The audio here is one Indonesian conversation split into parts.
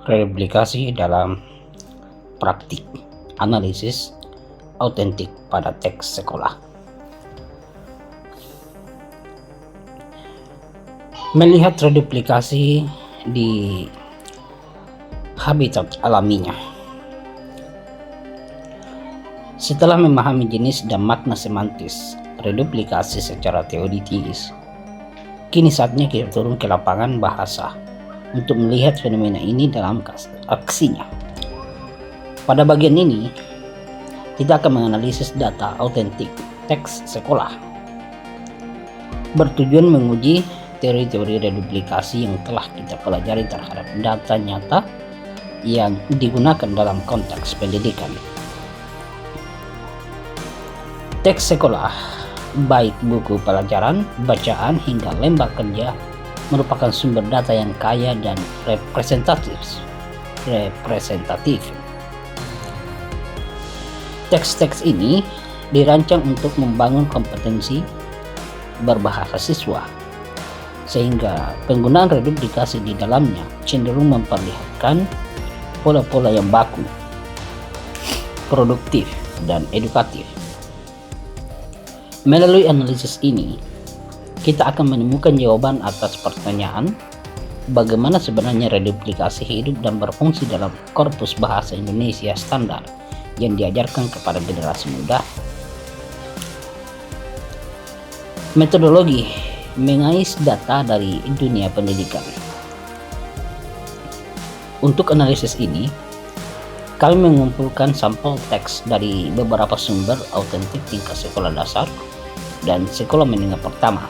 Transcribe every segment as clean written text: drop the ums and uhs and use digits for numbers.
Replikasi dalam praktik analisis autentik pada teks sekolah. Melihat reduplikasi di habitat alaminya. Setelah memahami jenis dan makna semantis reduplikasi secara teoritis, kini saatnya kita turun ke lapangan bahasa untuk melihat fenomena ini dalam aksinya. Pada bagian ini, kita akan menganalisis data autentik teks sekolah, bertujuan menguji teori-teori reduplikasi yang telah kita pelajari terhadap data nyata yang digunakan dalam konteks pendidikan. Teks sekolah, baik buku pelajaran, bacaan, hingga lembar kerja, merupakan sumber data yang kaya dan representatif. Teks-teks ini dirancang untuk membangun kompetensi berbahasa siswa, sehingga penggunaan reduplikasi di dalamnya cenderung memperlihatkan pola-pola yang baku, produktif, dan edukatif. Melalui analisis ini, kita akan menemukan jawaban atas pertanyaan bagaimana sebenarnya reduplikasi hidup dan berfungsi dalam korpus bahasa Indonesia standar yang diajarkan kepada generasi muda. Metodologi mengais data dari dunia pendidikan. Untuk analisis ini, kami mengumpulkan sampel teks dari beberapa sumber autentik tingkat sekolah dasar dan sekolah menengah pertama,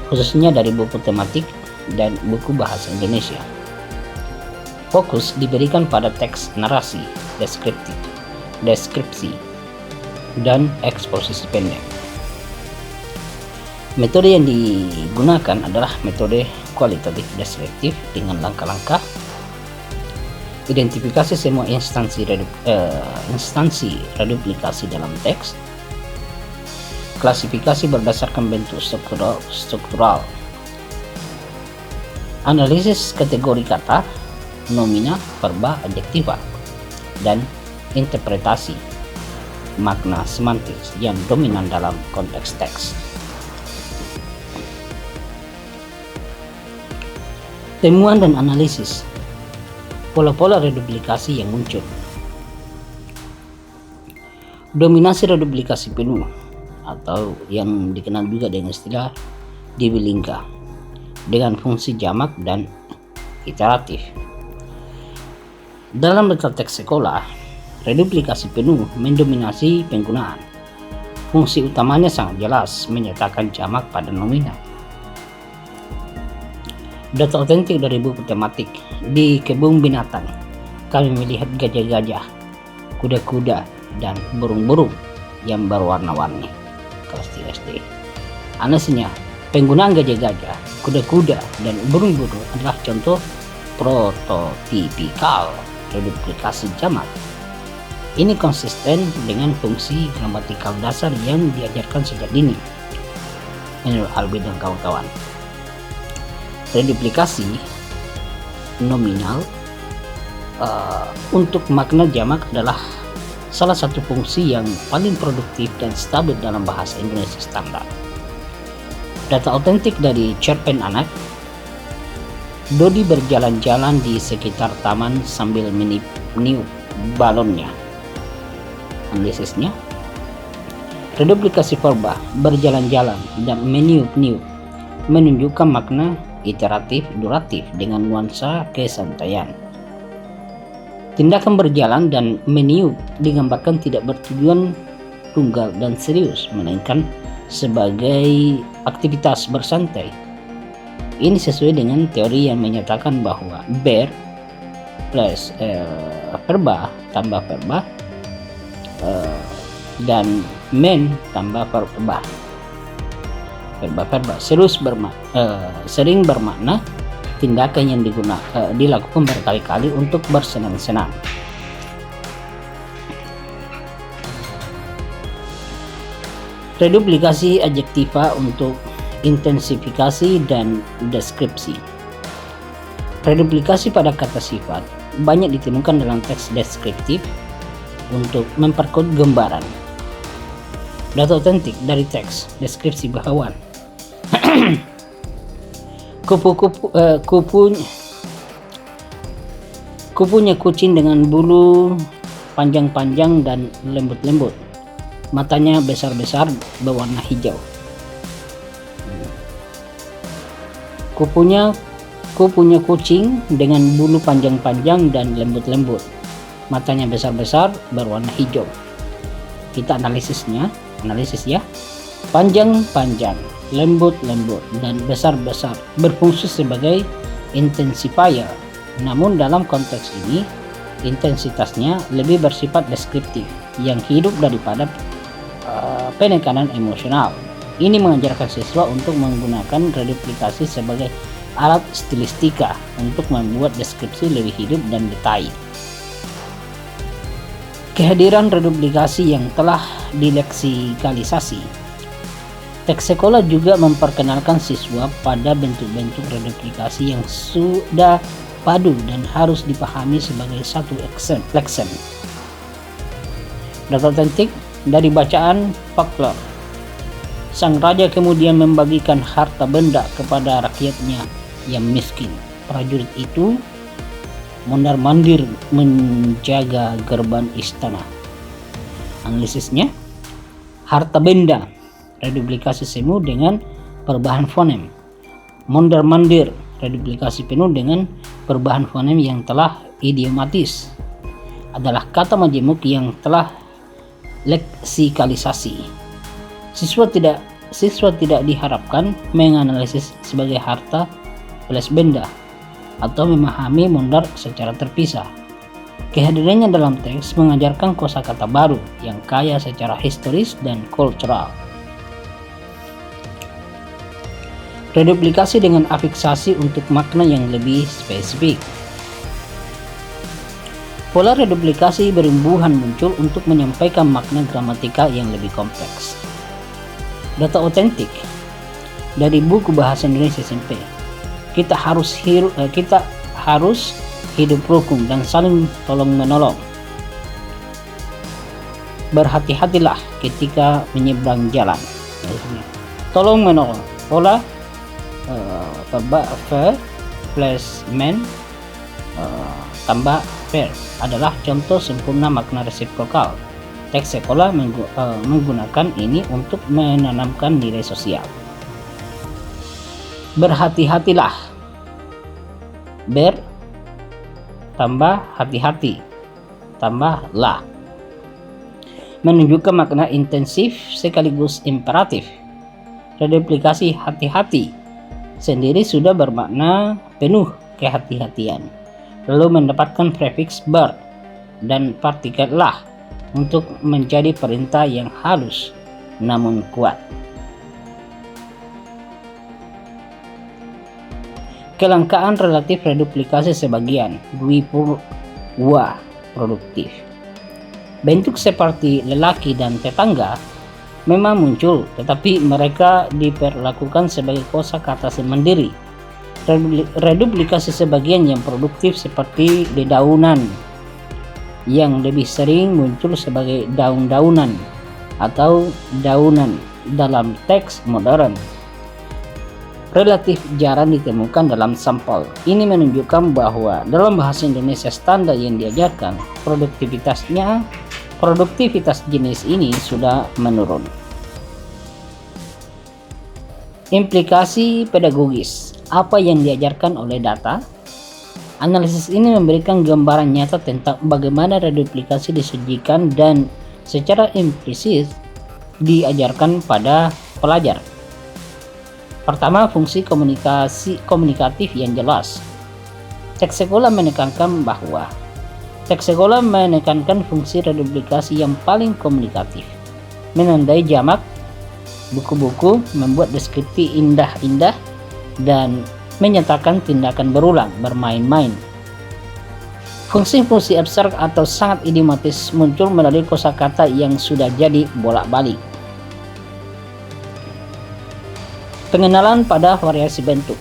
khususnya dari buku tematik dan buku bahasa Indonesia. Fokus diberikan pada teks narasi, deskripsi, dan eksposisi pendek. Metode yang digunakan adalah metode kualitatif deskriptif dengan langkah-langkah identifikasi semua instansi reduplikasi dalam teks, klasifikasi berdasarkan bentuk struktural, analisis kategori kata, nomina, verba, adjektiva, dan interpretasi makna semantis yang dominan dalam konteks teks. Temuan dan analisis pola-pola reduplikasi yang muncul. Dominasi reduplikasi penuh atau yang dikenal juga dengan istilah dibilingka dengan fungsi jamak dan iteratif. Dalam data teks sekolah, reduplikasi penuh mendominasi penggunaan. Fungsi utamanya sangat jelas, menyatakan jamak pada nomina. Data otentik dari buku tematik. Di kebun binatang, kami melihat gajah-gajah, kuda-kuda, dan burung-burung yang berwarna-warni. Kelas 3 SD. Analisisnya, penggunaan gajah-gajah, kuda-kuda, dan burung-burung adalah contoh prototipikal reduplikasi jamak. Ini konsisten dengan fungsi gramatikal dasar yang diajarkan sejak dini. Menurut Albin dan kawan-kawan, reduplikasi nominal untuk makna jamak adalah salah satu fungsi yang paling produktif dan stabil dalam bahasa Indonesia standar. Data autentik dari cerpen anak. Dodi berjalan-jalan di sekitar taman sambil meniup balonnya. Analisisnya, reduplikasi verba berjalan-jalan dan meniup-niup menunjukkan makna iteratif duratif dengan nuansa kesantaian. Tindakan berjalan dan meniup digambarkan tidak bertujuan tunggal dan serius, melainkan sebagai aktivitas bersantai. Ini sesuai dengan teori yang menyatakan bahwa ber plus verba tambah verba dan men tambah verba sering bermakna tindakan yang dilakukan berkali-kali untuk bersenang-senang. Reduplikasi adjektiva untuk intensifikasi dan deskripsi. Reduplikasi pada kata sifat banyak ditemukan dalam teks deskriptif untuk memperkuat gambaran. Data otentik dari teks deskripsi bahawan kupunya kucing dengan bulu panjang-panjang dan lembut-lembut. Matanya besar-besar berwarna hijau. Kupunya kucing dengan bulu panjang-panjang dan lembut-lembut. Matanya besar-besar berwarna hijau. Kita analisis ya. Panjang-panjang, lembut-lembut, dan besar-besar berfungsi sebagai intensifier. Namun dalam konteks ini, intensitasnya lebih bersifat deskriptif yang hidup daripada penekanan emosional. Ini mengajarkan siswa untuk menggunakan reduplikasi sebagai alat stilistika untuk membuat deskripsi lebih hidup dan detail. Kehadiran reduplikasi yang telah dileksikalisasi. Teks sekolah juga memperkenalkan siswa pada bentuk-bentuk reduplikasi yang sudah padu dan harus dipahami sebagai satu leksen. Data otentik dari bacaan folklore. Sang raja kemudian membagikan harta benda kepada rakyatnya yang miskin. Prajurit itu mondar-mandir menjaga gerbang istana. Analisisnya, harta benda reduplikasi semu dengan perubahan fonem. Mondar-mandir reduplikasi penuh dengan perubahan fonem yang telah idiomatis adalah kata majemuk yang telah leksikalisasi. Siswa tidak diharapkan menganalisis sebagai harta plus benda atau memahami mondar secara terpisah. Kehadirannya dalam teks mengajarkan kosakata baru yang kaya secara historis dan kultural. Reduplikasi dengan afiksasi untuk makna yang lebih spesifik. Pola reduplikasi berumbuhan muncul untuk menyampaikan makna gramatikal yang lebih kompleks. Data otentik dari buku Bahasa Indonesia SMP. Kita harus hidup rukun dan saling tolong-menolong. Berhati-hatilah ketika menyeberang jalan. Tolong-menolong. Pola verb plus men tambah verb adalah contoh sempurna makna resiprokal. Teks sekolah menggunakan ini untuk menanamkan nilai sosial. Berhati-hatilah. Ber tambah hati-hati tambah lah menunjukkan makna intensif sekaligus imperatif. Reduplikasi hati-hati sendiri sudah bermakna penuh kehati-hatian, lalu mendapatkan prefiks ber dan partikel lah untuk menjadi perintah yang halus namun kuat. Kelangkaan relatif reduplikasi sebagian dwipurwa produktif. Bentuk seperti lelaki dan tetangga memang muncul, tetapi mereka diperlakukan sebagai kosakata semandiri. Reduplikasi sebagian yang produktif seperti dedaunan yang lebih sering muncul sebagai daun-daunan atau daunan dalam teks modern relatif jarang ditemukan dalam sampel. Ini menunjukkan bahwa dalam bahasa Indonesia standar yang diajarkan, produktivitas jenis ini sudah menurun. Implikasi pedagogis. Apa yang diajarkan oleh data? Analisis ini memberikan gambaran nyata tentang bagaimana reduplikasi disajikan dan secara implisit diajarkan pada pelajar. Pertama, fungsi komunikatif yang jelas. Teks sekolah menekankan fungsi reduplikasi yang paling komunikatif, menandai jamak, buku-buku, membuat deskripsi indah-indah, dan menyatakan tindakan berulang, bermain-main. Fungsi-fungsi abstrak atau sangat idiomatis muncul melalui kosakata yang sudah jadi bolak-balik. Pengenalan pada variasi bentuk.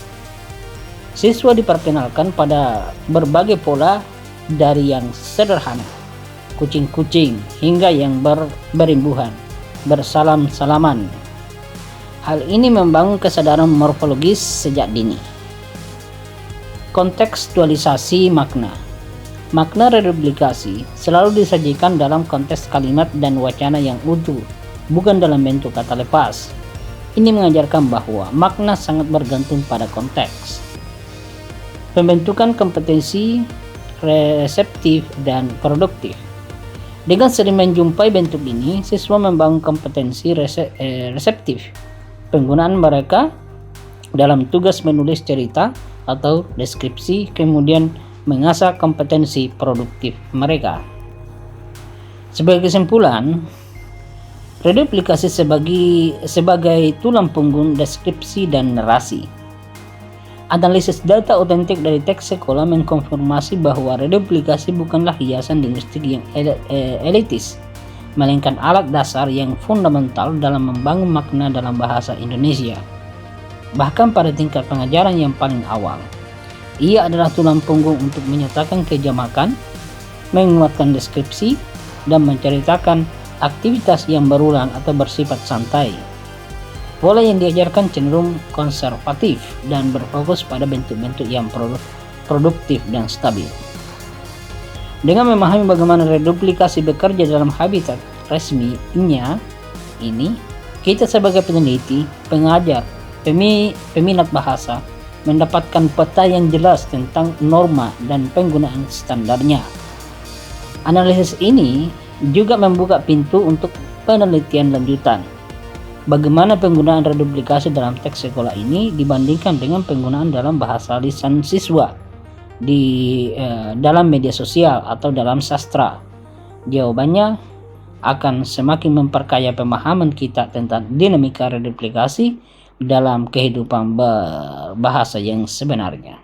Siswa diperkenalkan pada berbagai pola dari yang sederhana, kucing-kucing, hingga yang berimbuhan, bersalam-salaman. Hal ini membangun kesadaran morfologis sejak dini. Kontekstualisasi makna. Makna reduplikasi selalu disajikan dalam konteks kalimat dan wacana yang utuh, bukan dalam bentuk kata lepas. Ini mengajarkan bahwa makna sangat bergantung pada konteks. Pembentukan kompetensi reseptif dan produktif. Dengan sering menjumpai bentuk ini, siswa membangun kompetensi reseptif. Penggunaan mereka dalam tugas menulis cerita atau deskripsi, kemudian mengasah kompetensi produktif mereka. Sebagai kesimpulan, reduplikasi sebagai tulang punggung deskripsi dan narasi. Analisis data otentik dari teks sekolah mengkonfirmasi bahwa reduplikasi bukanlah hiasan linguistik yang elitis, melainkan alat dasar yang fundamental dalam membangun makna dalam bahasa Indonesia. Bahkan pada tingkat pengajaran yang paling awal, ia adalah tulang punggung untuk menyatakan kejamakan, menguatkan deskripsi, dan menceritakan aktivitas yang berulang atau bersifat santai. Pola yang diajarkan cenderung konservatif dan berfokus pada bentuk-bentuk yang produktif dan stabil. Dengan memahami bagaimana reduplikasi bekerja dalam habitat resminya ini, kita sebagai peneliti, pengajar, peminat bahasa mendapatkan peta yang jelas tentang norma dan penggunaan standarnya. Analisis ini juga membuka pintu untuk penelitian lanjutan. Bagaimana penggunaan reduplikasi dalam teks sekolah ini dibandingkan dengan penggunaan dalam bahasa lisan siswa di dalam media sosial atau dalam sastra? Jawabannya akan semakin memperkaya pemahaman kita tentang dinamika reduplikasi dalam kehidupan berbahasa yang sebenarnya.